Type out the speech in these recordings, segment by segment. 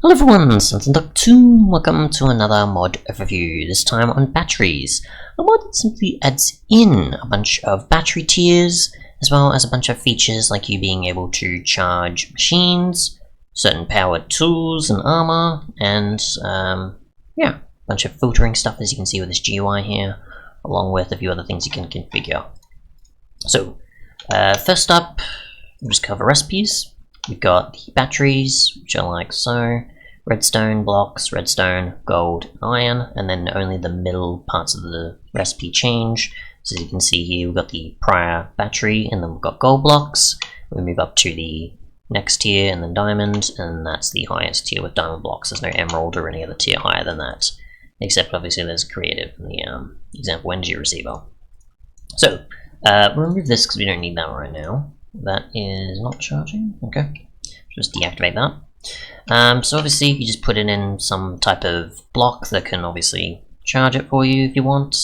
Hello everyone, Sensen.2, welcome to another mod overview, this time on batteries. A mod that simply adds in a bunch of battery tiers, as well as a bunch of features like you being able to charge machines, certain powered tools and armor, and yeah, a bunch of filtering stuff as you can see with this GUI here, along with a few other things you can configure. So, first up, we'll just cover recipes. We've got the batteries, which are like so. Redstone blocks, redstone, gold, iron, and then only the middle parts of the recipe change. So as you can see here, we've got the prior battery, and then we've got gold blocks. We move up to the next tier, and then diamond, and that's the highest tier with diamond blocks. There's no emerald or any other tier higher than that, except obviously there's creative in the example energy receiver. So, we'll remove this because we don't need that right now. That is not charging, okay. Just deactivate that. So obviously you just put it in some type of block that can obviously charge it for you if you want.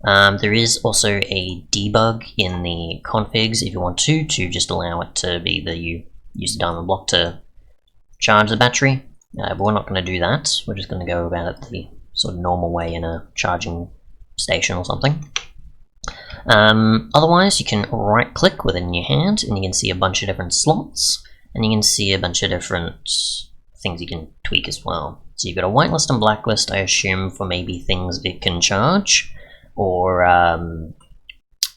There is also a debug in the configs if you want to just allow it to be that you use the diamond block to charge the battery. But we're not going to do that. We're just going to go about it the sort of normal way in a charging station or something. Otherwise you can right click within your hand and you can see a bunch of different slots. And you can see a bunch of different things you can tweak as well. So you've got a whitelist and blacklist, I assume, for maybe things it can charge, or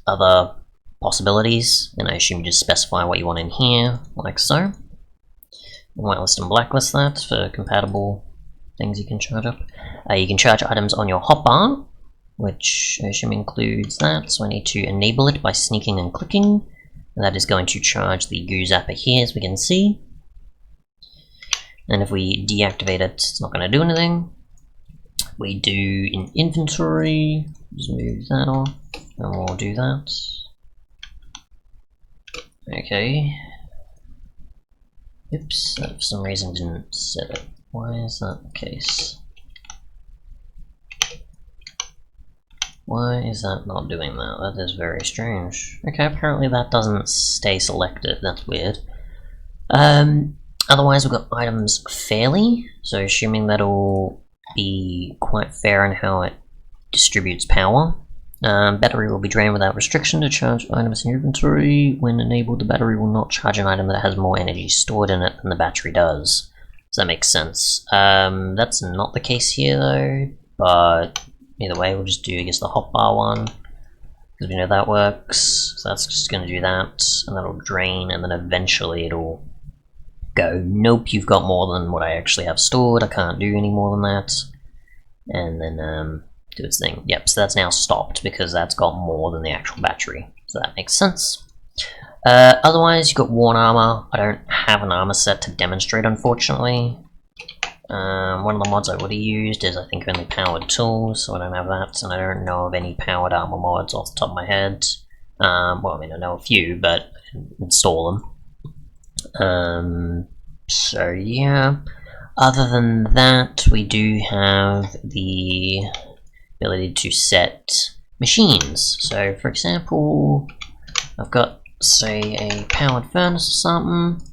other possibilities. And I assume you just specify what you want in here, like so. Whitelist and blacklist that for compatible things you can charge up. You can charge items on your hotbar, which I assume includes that. So I need to enable it by sneaking and clicking. And that is going to charge the goo zapper here, as we can see. And if we deactivate it, it's not going to do anything. We do in inventory, just move that off, and we'll do that. Okay. Oops, that for some reason didn't set it. Why is that the case? Why is that not doing that? That is very strange. Okay, apparently that doesn't stay selected. That's weird. Otherwise, we've got items fairly, so assuming that'll be quite fair in how it distributes power. Battery will be drained without restriction to charge items in your inventory. When enabled, the battery will not charge an item that has more energy stored in it than the battery does. Does that make sense? That's not the case here though, but either way, we'll just do, I guess, the hotbar one, because we know that works. So that's just going to do that, and that'll drain, and then eventually it'll go, nope, you've got more than what I actually have stored, I can't do any more than that. And then do its thing. Yep, so that's now stopped, because that's got more than the actual battery. So that makes sense. Otherwise, you've got worn armor. I don't have an armor set to demonstrate, unfortunately. One of the mods I would have used is, I think, only powered tools, so I don't have that, and I don't know of any powered armor mods off the top of my head. Well, I mean, I know a few, but I can install them. So yeah, other than that, we do have the ability to set machines. So, for example, I've got, say, a powered furnace or something.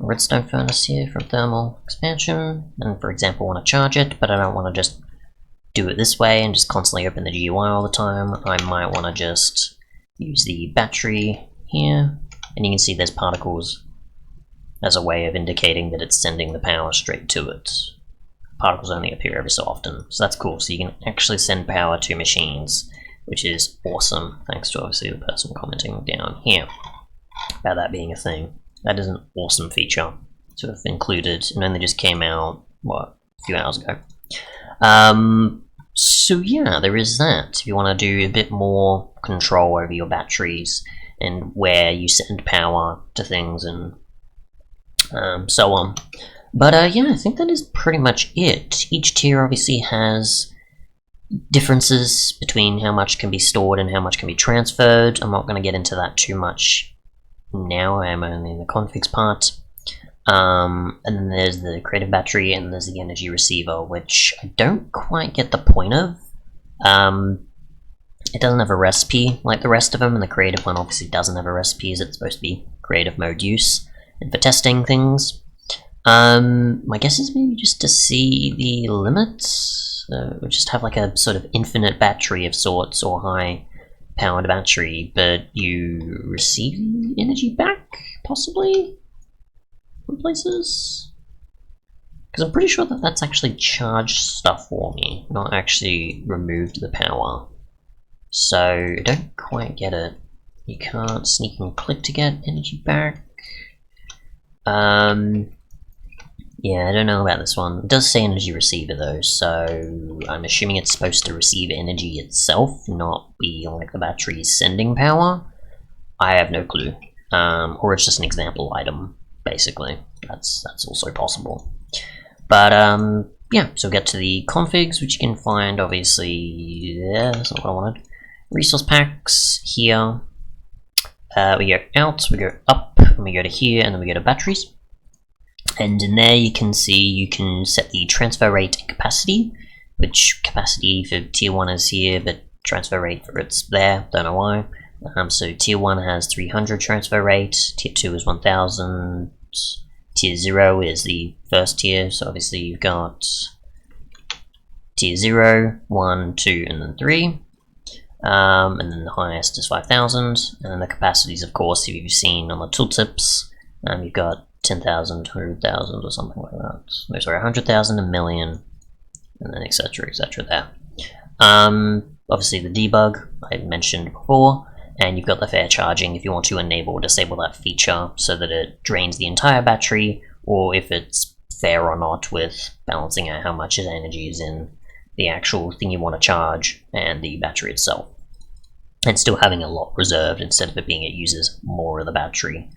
Redstone furnace here from thermal expansion, and for example want to charge it, but I don't want to just do it this way and just constantly open the GUI all the time. I might want to just use the battery here, and you can see there's particles as a way of indicating that it's sending the power straight to it. Particles only appear every so often, so that's cool. So you can actually send power to machines, which is awesome, thanks to obviously the person commenting down here about that being a thing. That is an awesome feature to have included, and only just came out, what, a few hours ago. So yeah, there is that. If you want to do a bit more control over your batteries and where you send power to things and so on. But yeah, I think that is pretty much it. Each tier obviously has differences between how much can be stored and how much can be transferred. I'm not going to get into that too much now. I am only in the configs part. And then there's the creative battery, and there's the energy receiver, which I don't quite get the point of. It doesn't have a recipe like the rest of them, and the creative one obviously doesn't have a recipe, as it's supposed to be creative mode use and for testing things. My guess is maybe just to see the limits. We just have like a sort of infinite battery of sorts, or high powered battery, but you receive the energy back, possibly, from places? Because I'm pretty sure that that's actually charged stuff for me, not actually removed the power. So, I don't quite get it. You can't sneak and click to get energy back. Yeah, I don't know about this one. It does say energy receiver though, so I'm assuming it's supposed to receive energy itself, not be like the battery's sending power. I have no clue. Or it's just an example item, basically. That's also possible. But yeah, so we'll get to the configs, which you can find obviously there. That's not what I wanted. Resource packs here. We go out, we go up, and we go to here, and then we go to batteries. And in there you can see you can set the transfer rate and capacity, which capacity for tier 1 is here, but transfer rate for it's there, don't know why. So tier 1 has 300 transfer rate, tier 2 is 1000, tier 0 is the first tier, so obviously you've got tier 0, 1, 2, and then 3. And then the highest is 5000, and then the capacities, of course, if you've seen on the tooltips, you've got 10,000, 100,000 or something like that. No, sorry, 100,000, a million, and then etc, there. Obviously the debug I mentioned before, and you've got the fair charging if you want to enable or disable that feature so that it drains the entire battery, or if it's fair or not with balancing out how much energy is in the actual thing you want to charge and the battery itself, and still having a lot reserved instead of it being it uses more of the battery.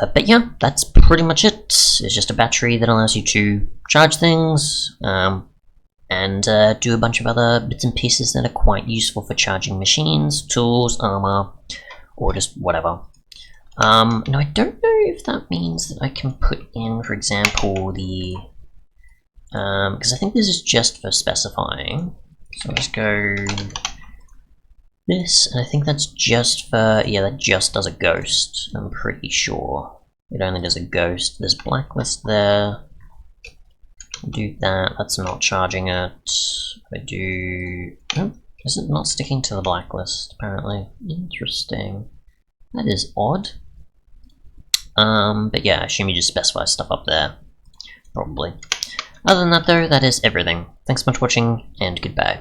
But yeah, that's pretty much it. It's just a battery that allows you to charge things and do a bunch of other bits and pieces that are quite useful for charging machines, tools, armor, or just whatever. Now I don't know if that means that I can put in, for example, the because I think this is just for specifying. So let's go this, and I think that's just for, yeah, that just does a ghost, I'm pretty sure. It only does a ghost. There's blacklist there. Do that, that's not charging it. I do... Oh, is it not sticking to the blacklist, apparently? Interesting. That is odd. But yeah, I assume you just specify stuff up there. Probably. Other than that though, that is everything. Thanks so much for watching, and goodbye.